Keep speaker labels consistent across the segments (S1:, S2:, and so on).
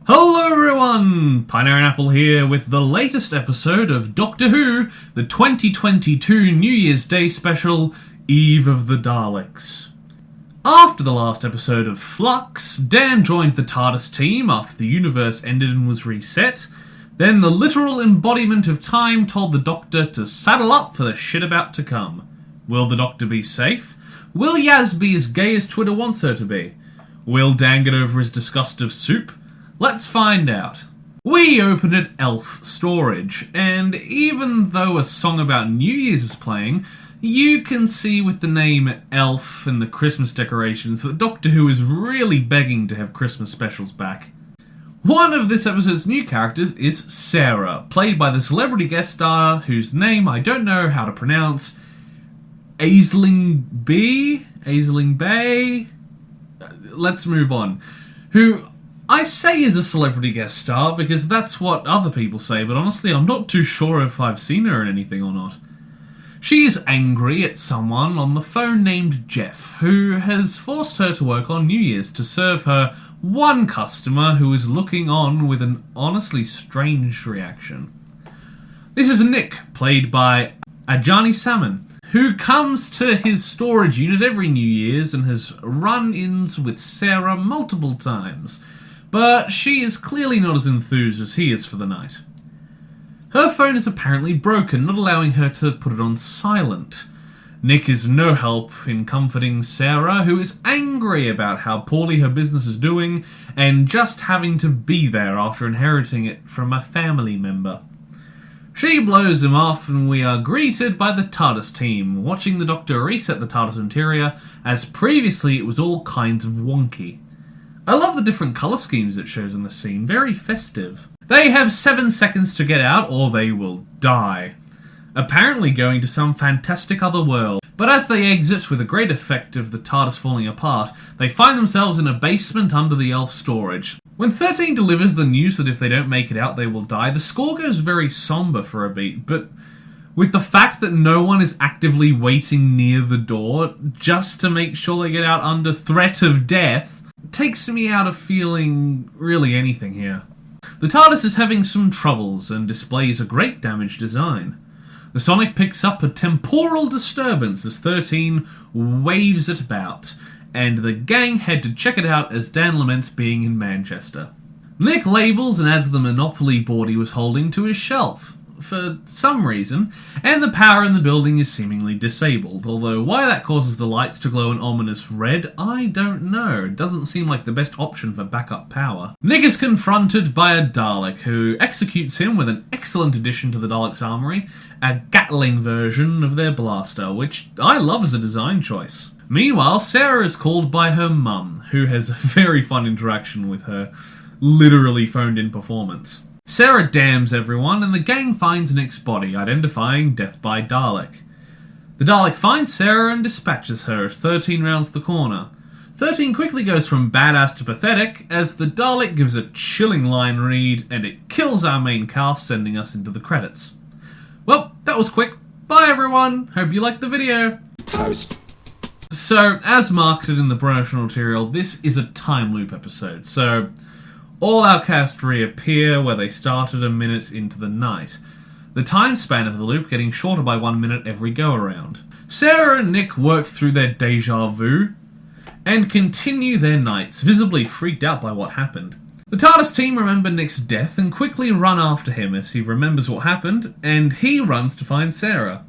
S1: Hello everyone! Pineaaronapple here with the latest episode of Doctor Who, the 2022 New Year's Day special, Eve of the Daleks. After the last episode of Flux, Dan joined the TARDIS team after the universe ended and was reset. Then the literal embodiment of time told the Doctor to saddle up for the shit about to come. Will the Doctor be safe? Will Yaz be as gay as Twitter wants her to be? Will Dan get over his disgust of soup? Let's find out. We open at Elf Storage, and even though a song about New Year's is playing, you can see with the name Elf and the Christmas decorations that Doctor Who is really begging to have Christmas specials back. One of this episode's new characters is Sarah, played by the celebrity guest star whose name I don't know how to pronounce. Aisling Bay? Let's move on. Who I say is a celebrity guest star because that's what other people say, but honestly I'm not too sure if I've seen her in anything or not. She is angry at someone on the phone named Jeff, who has forced her to work on New Year's to serve her one customer who is looking on with an honestly strange reaction. This is Nick, played by Ajani Salmon, who comes to his storage unit every New Year's and has run-ins with Sarah multiple times. But she is clearly not as enthused as he is for the night. Her phone is apparently broken, not allowing her to put it on silent. Nick is no help in comforting Sarah, who is angry about how poorly her business is doing and just having to be there after inheriting it from a family member. She blows him off and we are greeted by the TARDIS team, watching the Doctor reset the TARDIS interior, as previously it was all kinds of wonky. I love the different colour schemes it shows in the scene, very festive. They have 7 seconds to get out or they will die. Apparently going to some fantastic other world. But as they exit with a great effect of the TARDIS falling apart, they find themselves in a basement under the elf storage. When 13 delivers the news that if they don't make it out they will die, the score goes very somber for a beat, but with the fact that no one is actively waiting near the door just to make sure they get out under threat of death, takes me out of feeling really anything here. The TARDIS is having some troubles and displays a great damage design. The Sonic picks up a temporal disturbance as 13 waves it about, and the gang head to check it out as Dan laments being in Manchester. Nick labels and adds the Monopoly board he was holding to his shelf, for some reason, and the power in the building is seemingly disabled, although why that causes the lights to glow an ominous red, I don't know. It doesn't seem like the best option for backup power. Nick is confronted by a Dalek, who executes him with an excellent addition to the Daleks' armoury, a Gatling version of their blaster, which I love as a design choice. Meanwhile, Sarah is called by her mum, who has a very fun interaction with her literally phoned-in performance. Sarah damns everyone, and the gang finds Nick's body, identifying death by Dalek. The Dalek finds Sarah and dispatches her as 13 rounds the corner. 13 quickly goes from badass to pathetic, as the Dalek gives a chilling line read, and it kills our main cast, sending us into the credits. Well, that was quick. Bye everyone, hope you liked the video.
S2: Toast.
S1: So, as marketed in the promotional material, this is a time loop episode, so all our cast reappear where they started a minute into the night. The time span of the loop getting shorter by 1 minute every go-around. Sarah and Nick work through their déjà vu and continue their nights, visibly freaked out by what happened. The TARDIS team remember Nick's death and quickly run after him as he remembers what happened, and he runs to find Sarah.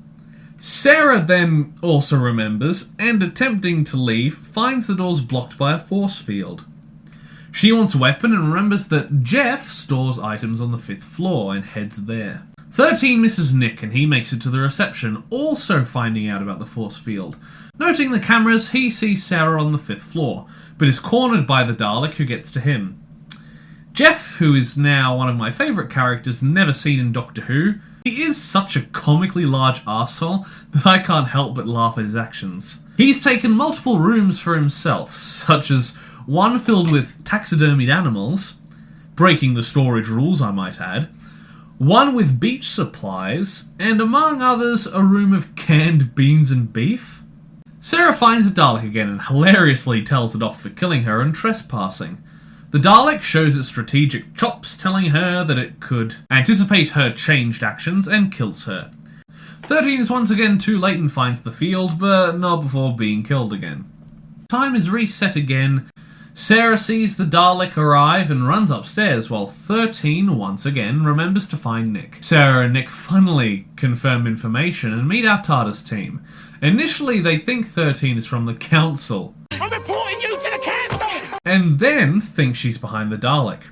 S1: Sarah then also remembers, and attempting to leave, finds the doors blocked by a force field. She wants a weapon and remembers that Jeff stores items on the 5th floor and heads there. 13 misses Nick and he makes it to the reception, also finding out about the force field. Noting the cameras, he sees Sarah on the 5th floor, but is cornered by the Dalek who gets to him. Jeff, who is now one of my favourite characters never seen in Doctor Who, he is such a comically large arsehole that I can't help but laugh at his actions. He's taken multiple rooms for himself, such as one filled with taxidermied animals, breaking the storage rules I might add, one with beach supplies, and among others a room of canned beans and beef. Sarah finds the Dalek again and hilariously tells it off for killing her and trespassing. The Dalek shows its strategic chops, telling her that it could anticipate her changed actions and kills her. 13 is once again too late and finds the field, but not before being killed again. Time is reset again. Sarah sees the Dalek arrive and runs upstairs, while 13 once again remembers to find Nick. Sarah and Nick finally confirm information and meet our TARDIS team. Initially, they think 13 is from the Council.
S2: I'm reporting you to the Council!
S1: And then think she's behind the Dalek.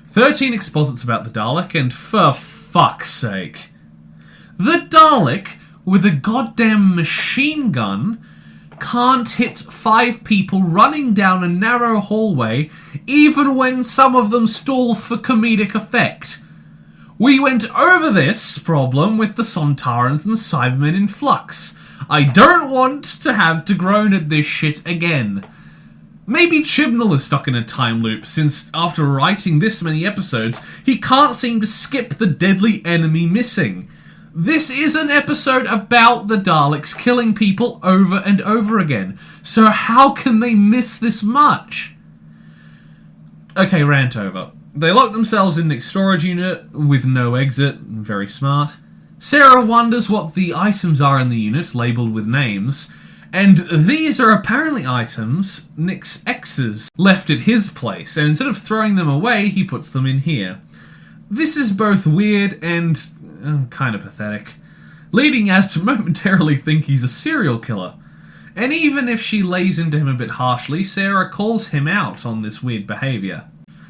S1: 13 exposits about the Dalek, and for fuck's sake, the Dalek, with a goddamn machine gun, can't hit 5 people running down a narrow hallway, even when some of them stall for comedic effect. We went over this problem with the Sontarans and the Cybermen in Flux. I don't want to have to groan at this shit again. Maybe Chibnall is stuck in a time loop, since after writing this many episodes, he can't seem to skip the deadly enemy missing. This is an episode about the Daleks killing people over and over again, so how can they miss this much? Okay, rant over. They lock themselves in Nick's storage unit with no exit, very smart. Sarah wonders what the items are in the unit, labelled with names, and these are apparently items Nick's exes left at his place, and instead of throwing them away, he puts them in here. This is both weird and kind of pathetic, leading Az to momentarily think he's a serial killer. And even if she lays into him a bit harshly, Sarah calls him out on this weird behaviour.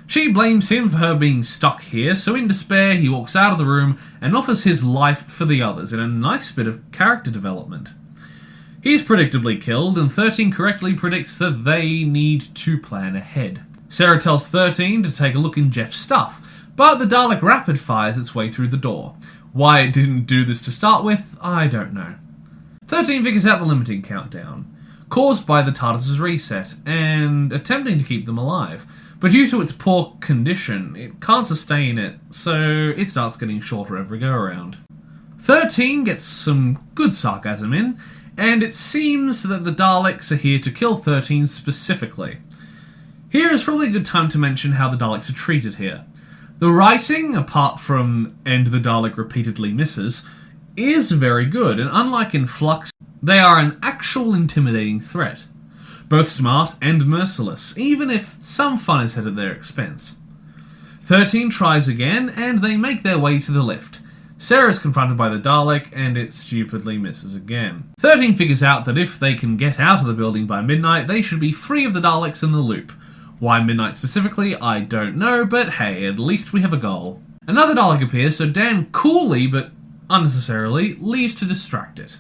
S1: She blames him for her being stuck here, so in despair he walks out of the room and offers his life for the others in a nice bit of character development. He's predictably killed, and 13 correctly predicts that they need to plan ahead. Sarah tells 13 to take a look in Jeff's stuff, but the Dalek rapid fires its way through the door. Why it didn't do this to start with, I don't know. 13 figures out the limiting countdown, caused by the TARDIS's reset, and attempting to keep them alive. But due to its poor condition, it can't sustain it, so it starts getting shorter every go-around. 13 gets some good sarcasm in, and it seems that the Daleks are here to kill 13 specifically. Here is probably a good time to mention how the Daleks are treated here. The writing, apart from "and the Dalek repeatedly misses," is very good, and unlike in Flux, they are an actual intimidating threat. Both smart and merciless, even if some fun is had at their expense. 13 tries again, and they make their way to the lift. Sarah is confronted by the Dalek, and it stupidly misses again. 13 figures out that if they can get out of the building by midnight, they should be free of the Daleks in the loop. Why midnight specifically, I don't know, but hey, at least we have a goal. Another Dalek appears, so Dan coolly, but unnecessarily, leaves to distract it.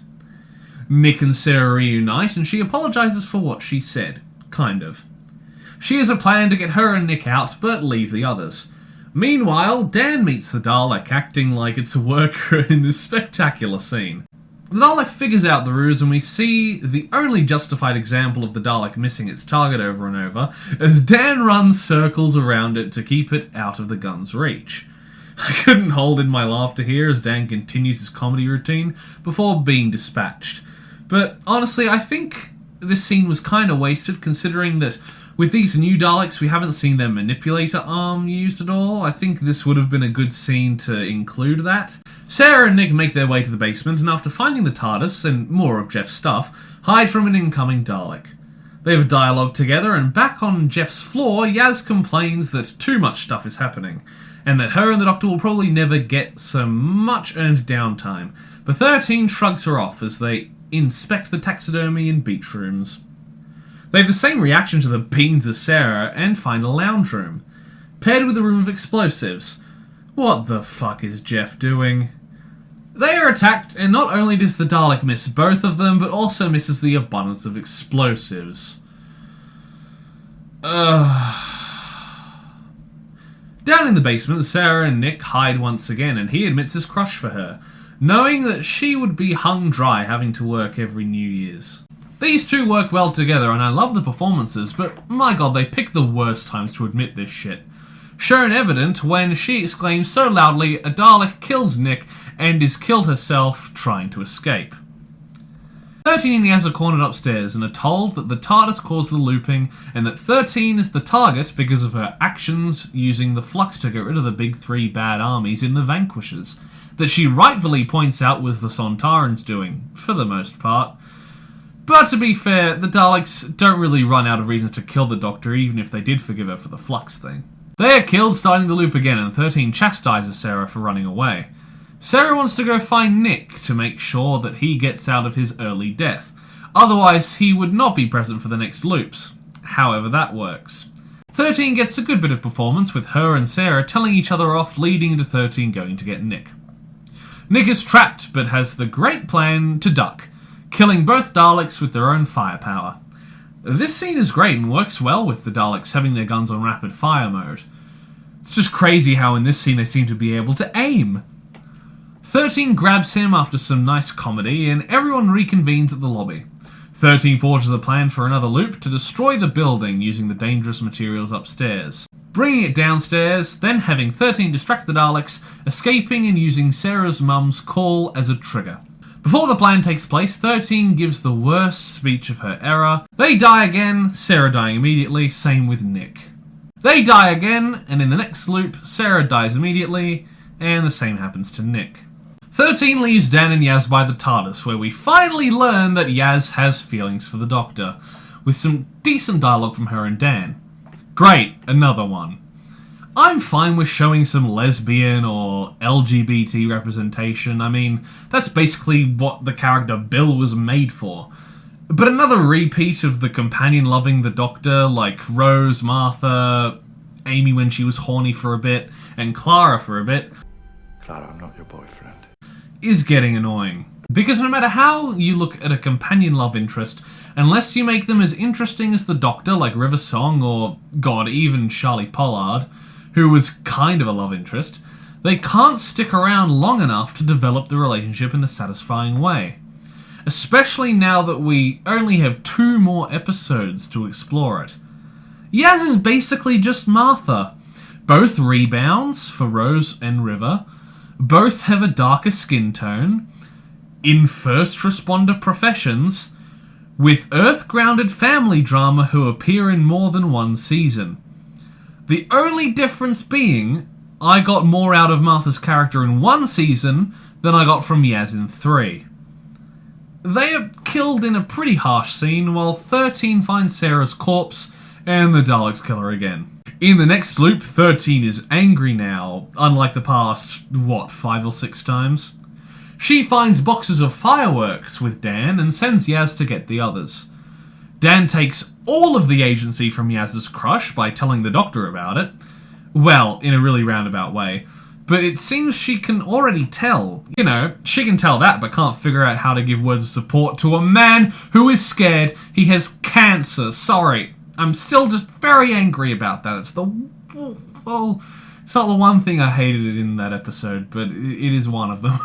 S1: Nick and Sarah reunite, and she apologises for what she said. Kind of. She has a plan to get her and Nick out, but leave the others. Meanwhile, Dan meets the Dalek, acting like it's a worker in this spectacular scene. The Dalek figures out the ruse, and we see the only justified example of the Dalek missing its target over and over, as Dan runs circles around it to keep it out of the gun's reach. I couldn't hold in my laughter here as Dan continues his comedy routine before being dispatched. But honestly, I think this scene was kind of wasted, considering that with these new Daleks, we haven't seen their manipulator arm used at all. I think this would have been a good scene to include that. Sarah and Nick make their way to the basement, and after finding the TARDIS and more of Jeff's stuff, hide from an incoming Dalek. They have a dialogue together, and back on Jeff's floor, Yaz complains that too much stuff is happening, and that her and the Doctor will probably never get some much earned downtime. But 13 shrugs her off as they inspect the taxidermy and beach rooms. They have the same reaction to the beans as Sarah and find a lounge room, paired with a room of explosives. What the fuck is Jeff doing? They are attacked, and not only does the Dalek miss both of them, but also misses the abundance of explosives. Down in the basement, Sarah and Nick hide once again, and he admits his crush for her, knowing that she would be hung dry having to work every New Year's. These two work well together, and I love the performances, but my god, they pick the worst times to admit this shit. Shown evident when she exclaims so loudly, a Dalek kills Nick and is killed herself trying to escape. 13 and Yaz are cornered upstairs and are told that the TARDIS caused the looping and that 13 is the target because of her actions using the flux to get rid of the big three bad armies in the Vanquishers, that she rightfully points out was the Sontarans doing, for the most part. But to be fair, the Daleks don't really run out of reasons to kill the Doctor even if they did forgive her for the flux thing. They are killed, starting the loop again, and 13 chastises Sarah for running away. Sarah wants to go find Nick to make sure that he gets out of his early death. Otherwise, he would not be present for the next loops. However that works. 13 gets a good bit of performance with her and Sarah telling each other off, leading to 13 going to get Nick. Nick is trapped, but has the great plan to duck, killing both Daleks with their own firepower. This scene is great and works well with the Daleks having their guns on rapid fire mode. It's just crazy how in this scene they seem to be able to aim. 13 grabs him after some nice comedy, and everyone reconvenes at the lobby. 13 forges a plan for another loop to destroy the building using the dangerous materials upstairs. Bringing it downstairs, then having 13 distract the Daleks, escaping and using Sarah's mum's call as a trigger. Before the plan takes place, 13 gives the worst speech of her era. They die again, Sarah dying immediately, same with Nick. They die again, and in the next loop, Sarah dies immediately, and the same happens to Nick. 13 leaves Dan and Yaz by the TARDIS, where we finally learn that Yaz has feelings for the Doctor, with some decent dialogue from her and Dan. Great, another one. I'm fine with showing some lesbian or LGBT representation. I mean, that's basically what the character Bill was made for. But another repeat of the companion loving the Doctor, like Rose, Martha, Amy when she was horny for a bit, and Clara for a bit,
S3: Clara, I'm not your boyfriend,
S1: is getting annoying. Because no matter how you look at a companion love interest, unless you make them as interesting as the Doctor, like River Song, or, God, even Charlie Pollard, who was kind of a love interest, they can't stick around long enough to develop the relationship in a satisfying way. Especially now that we only have 2 more episodes to explore it. Yaz is basically just Martha. Both rebounds for Rose and River. Both have a darker skin tone. In first responder professions. With Earth-grounded family drama who appear in more than one season. The only difference being, I got more out of Martha's character in 1 season than I got from Yaz in 3. They are killed in a pretty harsh scene, while 13 finds Sarah's corpse, and the Daleks kill her again. In the next loop, 13 is angry now, unlike the past, 5 or 6 times? She finds boxes of fireworks with Dan and sends Yaz to get the others. Dan takes all of the agency from Yaz's crush by telling the Doctor about it. Well, in a really roundabout way. But it seems she can already tell. You know, she can tell that but can't figure out how to give words of support to a man who is scared he has cancer. Sorry. I'm still just very angry about that. It's not the one thing I hated in that episode, but it is one of them.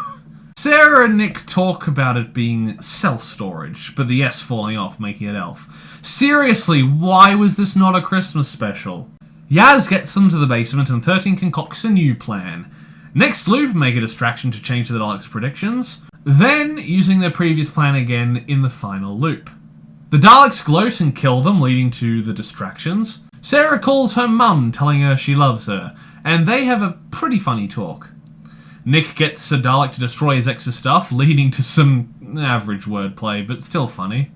S1: Sarah and Nick talk about it being self-storage, but the S falling off, making it elf. Seriously, why was this not a Christmas special? Yaz gets them to the basement and 13 concocts a new plan. Next loop, make a distraction to change the Daleks' predictions. Then, using their previous plan again in the final loop. The Daleks gloat and kill them, leading to the distractions. Sarah calls her mum, telling her she loves her, and they have a pretty funny talk. Nick gets a Dalek to destroy his ex's stuff, leading to some average wordplay, but still funny.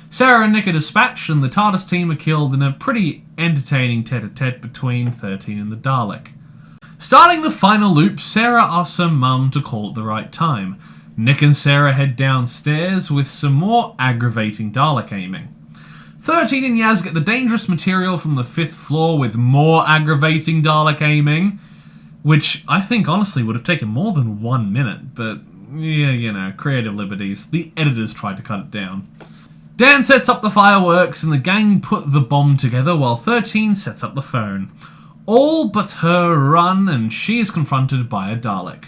S1: Sarah and Nick are dispatched, and the TARDIS team are killed in a pretty entertaining tete-a-tete between 13 and the Dalek. Starting the final loop, Sarah asks her mum to call at the right time. Nick and Sarah head downstairs with some more aggravating Dalek aiming. 13 and Yaz get the dangerous material from the 5th floor with more aggravating Dalek aiming, which I think honestly would have taken more than 1 minute, but yeah, you know, creative liberties. The editors tried to cut it down. Dan sets up the fireworks and the gang put the bomb together while 13 sets up the phone. All but her run and she is confronted by a Dalek.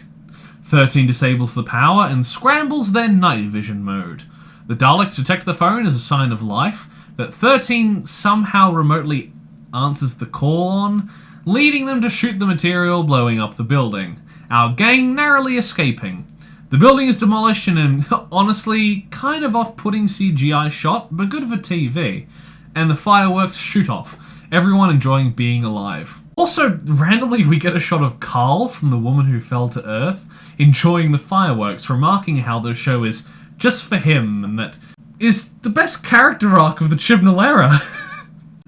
S1: 13 disables the power and scrambles their night vision mode. The Daleks detect the phone as a sign of life that 13 somehow remotely answers the call on, leading them to shoot the material blowing up the building, our gang narrowly escaping. The building is demolished in an honestly kind of off-putting CGI shot, but good for TV, and the fireworks shoot off, everyone enjoying being alive. Also, randomly we get a shot of Carl from The Woman Who Fell to Earth enjoying the fireworks, remarking how the show is just for him and that is the best character arc of the Chibnall era.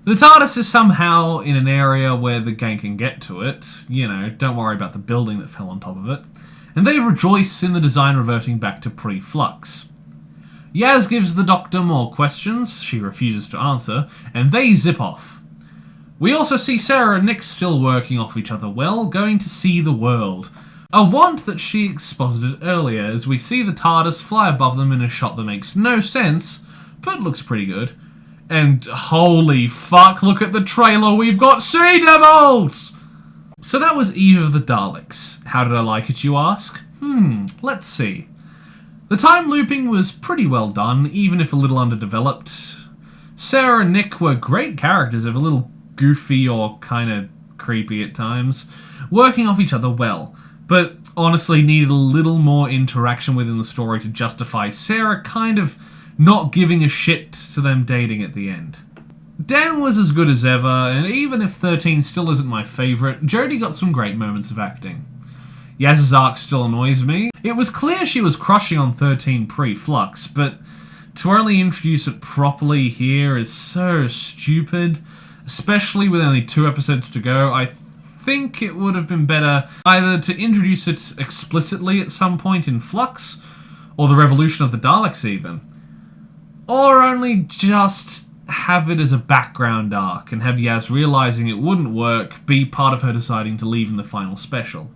S1: The TARDIS is somehow in an area where the gang can get to it. You know, don't worry about the building that fell on top of it. And they rejoice in the design reverting back to pre-Flux. Yaz gives the Doctor more questions, she refuses to answer, and they zip off. We also see Sarah and Nick still working off each other well, going to see the world. A want that she exposited earlier, as we see the TARDIS fly above them in a shot that makes no sense, but looks pretty good. And holy fuck, look at the trailer, we've got Sea Devils! So that was Eve of the Daleks. How did I like it, you ask? Let's see. The time looping was pretty well done, even if a little underdeveloped. Sarah and Nick were great characters, if a little goofy or kinda creepy at times, working off each other well, but honestly needed a little more interaction within the story to justify Sarah kind of not giving a shit to them dating at the end. Dan was as good as ever, and even if 13 still isn't my favourite, Jodie got some great moments of acting. Yaz's arc still annoys me. It was clear she was crushing on 13 pre-Flux, but to only introduce it properly here is so stupid, especially with only 2 episodes to go. I think it would have been better either to introduce it explicitly at some point in Flux, or the revolution of the Daleks even, or only just have it as a background arc and have Yaz realising it wouldn't work be part of her deciding to leave in the final special.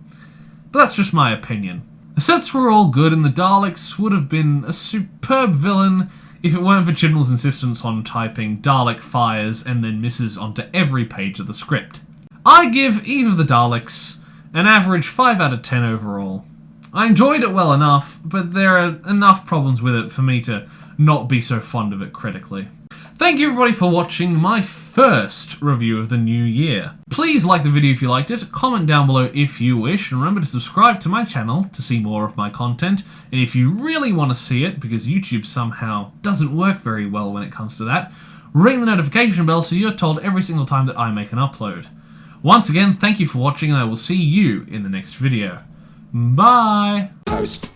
S1: But that's just my opinion. The sets were all good and the Daleks would have been a superb villain if it weren't for Chibnall's insistence on typing Dalek fires and then misses onto every page of the script. I give Eve of the Daleks an average 5 out of 10 overall. I enjoyed it well enough, but there are enough problems with it for me to not be so fond of it critically. Thank you everybody for watching my first review of the new year. Please like the video if you liked it, comment down below if you wish, and remember to subscribe to my channel to see more of my content. And if you really want to see it, because YouTube somehow doesn't work very well when it comes to that, ring the notification bell so you're told every single time that I make an upload. Once again, thank you for watching and I will see you in the next video. Bye!
S4: Toast.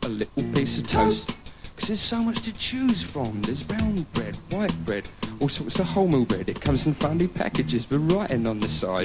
S4: A little piece of toast. Because there's so much to choose from. There's brown bread, white bread, all sorts of wholemeal bread. It comes in funny packages with writing on the side.